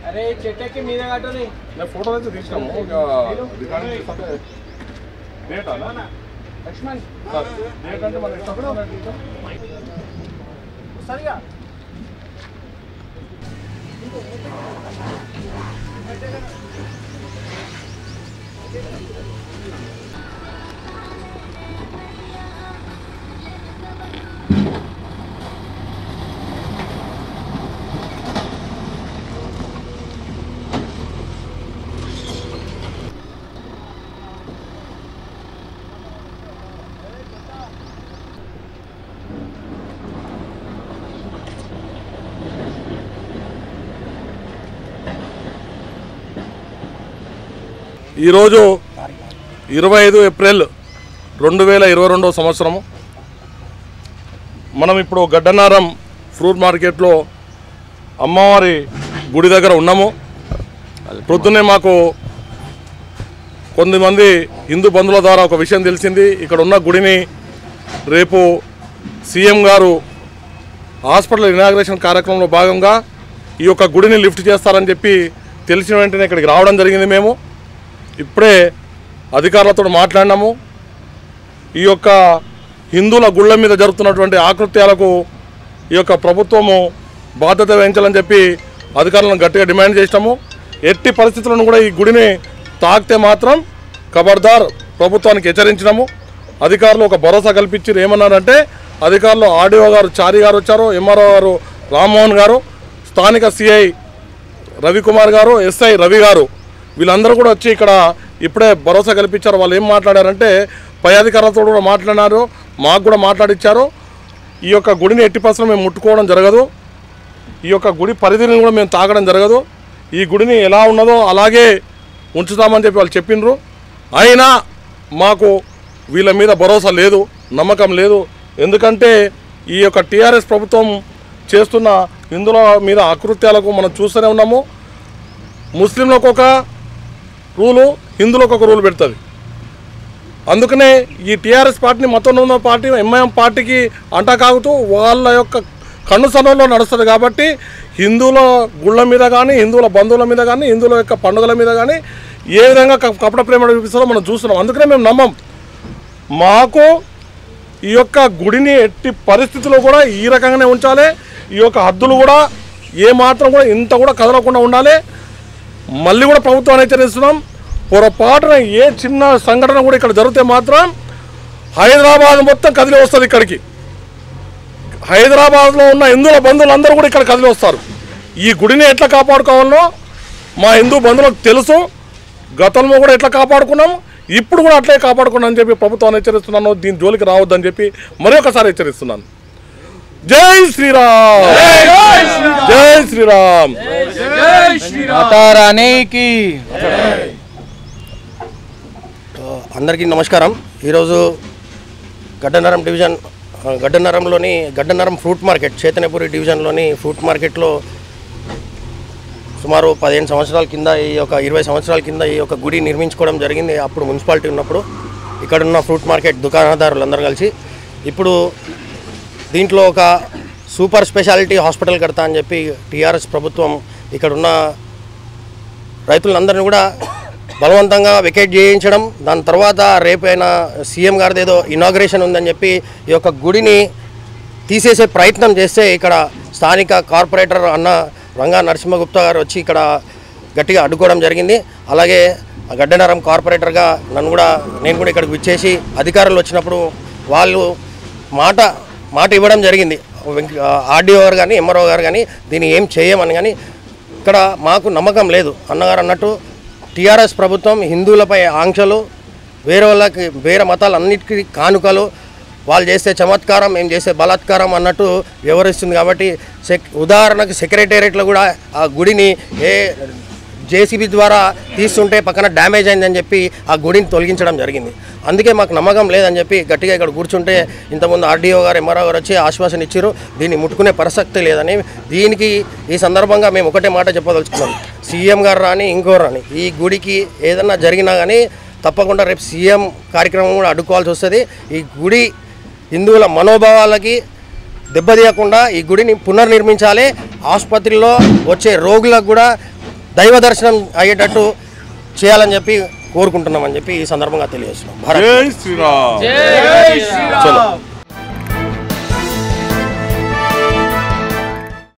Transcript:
అరే చెట్టెక్కి మీద కట్టని ఫోటో అయితే తీసినాము డేట్ లక్ష్మణ్ డేట్ అంటే మన సరిగా ఈరోజు 25 ఏప్రిల్ 2022 సంవత్సరము మనం ఇప్పుడు గడ్డనారం ఫ్రూట్ మార్కెట్లో అమ్మవారి గుడి దగ్గర ఉన్నాము. పొద్దున్నే మాకు కొంతమంది హిందూ బంధువుల ద్వారా ఒక విషయం తెలిసింది. ఇక్కడ ఉన్న గుడిని రేపు సీఎం గారు హాస్పిటల్ ఇనాగ్రేషన్ కార్యక్రమంలో భాగంగా ఈ యొక్క గుడిని లిఫ్ట్ చేస్తారని చెప్పి తెలిసిన వెంటనే ఇక్కడికి రావడం జరిగింది. మేము ఇప్పుడే అధికారులతో మాట్లాడినాము. ఈ యొక్క హిందువుల గుళ్ళ మీద జరుగుతున్నటువంటి ఆకృత్యాలకు ఈ యొక్క ప్రభుత్వము బాధ్యత వహించాలని చెప్పి అధికారులను గట్టిగా డిమాండ్ చేసినాము. ఎట్టి పరిస్థితులను కూడా ఈ గుడిని తాకితే మాత్రం ఖబర్దార్ ప్రభుత్వానికి హెచ్చరించినాము. అధికారులు ఒక భరోసా కల్పించారు. ఏమన్నారంటే అధికారులు ఆర్డీఓ గారు చారి గారు వచ్చారు, ఎంఆర్ఓ గారు రామ్మోహన్ గారు, స్థానిక సిఐ రవికుమార్ గారు, ఎస్ఐ రవి గారు వీళ్ళందరూ కూడా వచ్చి ఇక్కడ ఇప్పుడే భరోసా కల్పించారు. వాళ్ళు ఏం మాట్లాడారంటే పై అధికారులతో కూడా మాట్లాడినారు, మాకు కూడా మాట్లాడిచ్చారు. ఈ యొక్క గుడిని ఎట్టి పరిస్థితుల్లో మేము ముట్టుకోవడం జరగదు, ఈ యొక్క గుడి పరిధిని కూడా మేము తాకడం జరగదు, ఈ గుడిని ఎలా ఉన్నదో అలాగే ఉంచుతామని చెప్పి వాళ్ళు చెప్పిండ్రు. అయినా మాకు వీళ్ళ మీద భరోసా లేదు, నమ్మకం లేదు. ఎందుకంటే ఈ యొక్క టీఆర్ఎస్ ప్రభుత్వం చేస్తున్న హిందువుల మీద అకృత్యాలకు మనం చూస్తూనే ఉన్నాము. ముస్లింలకు ఒక రూలు, హిందువులకు ఒక రూల్ పెడుతుంది. అందుకనే ఈ టీఆర్ఎస్ పార్టీని మొత్తం ఉన్న పార్టీ ఎంఐఎం పార్టీకి అంటకాగుతూ వాళ్ళ యొక్క కన్నుసనంలో నడుస్తుంది. కాబట్టి హిందువుల గుళ్ళ మీద కానీ, హిందువుల బంధువుల మీద కానీ, హిందువుల యొక్క పండుగల మీద కానీ ఏ విధంగా కపట ప్రేమ చూపిస్తారో మనం చూస్తున్నాం. అందుకనే మేము నమ్మం. మాకు ఈ యొక్క గుడిని ఎట్టి పరిస్థితుల్లో కూడా ఈ రకంగానే ఉంచాలి. ఈ యొక్క హద్దులు కూడా ఏమాత్రం కూడా ఇంత కూడా కదలకుండా ఉండాలి. మళ్ళీ కూడా ప్రభుత్వాన్ని హెచ్చరిస్తున్నాం. పొరపాటున ఏ చిన్న సంఘటన కూడా ఇక్కడ జరిగితే మాత్రం హైదరాబాద్ మొత్తం కదిలి వస్తుంది. ఇక్కడికి హైదరాబాద్లో ఉన్న హిందువుల బంధువులందరూ కూడా ఇక్కడ కదిలి వస్తారు. ఈ గుడిని ఎట్లా కాపాడుకోవాలో మా హిందూ బంధువులకు తెలుసు. గతంలో కూడా ఎట్లా కాపాడుకున్నాం, ఇప్పుడు కూడా అట్లే కాపాడుకున్నాం అని చెప్పి ప్రభుత్వాన్ని హెచ్చరిస్తున్నాను. దీని జోలికి రావద్దని చెప్పి మరి ఒకసారి హెచ్చరిస్తున్నాను. జై శ్రీరామ్, జై శ్రీరామ్, మాతారాణికి. అందరికీ నమస్కారం. ఈరోజు Gaddiannaram division Gaddiannaram fruit market Chaitanyapuri డివిజన్లోని ఫ్రూట్ మార్కెట్లో సుమారు 15 సంవత్సరాల కింద ఈ యొక్క 20 సంవత్సరాల కింద ఈ యొక్క గుడి నిర్మించుకోవడం జరిగింది. అప్పుడు మున్సిపాలిటీ ఉన్నప్పుడు ఇక్కడున్న ఫ్రూట్ మార్కెట్ దుకాణదారులందరూ కలిసి ఇప్పుడు దీంట్లో ఒక సూపర్ స్పెషాలిటీ హాస్పిటల్ కడతా అని చెప్పి టీఆర్ఎస్ ప్రభుత్వం ఇక్కడున్న రైతులందరినీ కూడా బలవంతంగా వెకేట్ చేయించడం, దాని తర్వాత రేపైనా సీఎం గారిది ఏదో ఇనాగ్రేషన్ ఉందని చెప్పి ఈ యొక్క గుడిని తీసేసే ప్రయత్నం చేస్తే ఇక్కడ స్థానిక కార్పొరేటర్ అన్న రంగా నరసింహగుప్తా గారు వచ్చి ఇక్కడ గట్టిగా అడ్డుకోవడం జరిగింది. అలాగే గడ్డనారం కార్పొరేటర్గా నేను కూడా ఇక్కడికి విచ్చేసి అధికారులు వచ్చినప్పుడు వాళ్ళు మాట ఇవ్వడం జరిగింది. ఆర్డీఓ గారు కానీ ఎంఆర్ఓ గారు కానీ దీన్ని ఏం చేయమని. కానీ ఇక్కడ మాకు నమ్మకం లేదు. అన్నగారు అన్నట్టు టీఆర్ఎస్ ప్రభుత్వం హిందువులపై ఆంక్షలు, వేరే మతాలన్నిటికీ కానుకలు, వాళ్ళు చేసే చమత్కారం, మేము చేసే బలాత్కారం అన్నట్టు వ్యవహరిస్తుంది. కాబట్టి ఉదాహరణకు సెక్రటేరియట్లో కూడా ఆ గుడిని జేసీబీ ద్వారా తీస్తుంటే పక్కన డ్యామేజ్ అయిందని చెప్పి ఆ గుడిని తొలగించడం జరిగింది. అందుకే మాకు నమ్మకం లేదని చెప్పి గట్టిగా ఇక్కడ కూర్చుంటే ఇంతకుముందు ఆర్డీఓ గారు ఎంఆర్ఓ గారు వచ్చి ఆశ్వాసన ఇచ్చారు. దీన్ని ముట్టుకునే ప్రసక్తి లేదని. దీనికి ఈ సందర్భంగా మేము ఒకటే మాట చెప్పదలుచుకున్నాం, సీఎం గారు రాని ఇంకో రాని ఈ గుడికి ఏదన్నా జరిగినా కానీ తప్పకుండా రేపు సీఎం కార్యక్రమం కూడా అడ్డుకోవాల్సి వస్తుంది. ఈ గుడి హిందువుల మనోభావాలకి దెబ్బతీయకుండా ఈ గుడిని పునర్నిర్మించాలి. ఆసుపత్రిలో వచ్చే రోగులకు కూడా దైవ దర్శనం అయ్యేటట్టు చేయాలని చెప్పి కోరుకుంటున్నామని చెప్పి ఈ సందర్భంగా తెలియజేస్తున్నాం. జై శ్రీరామ్.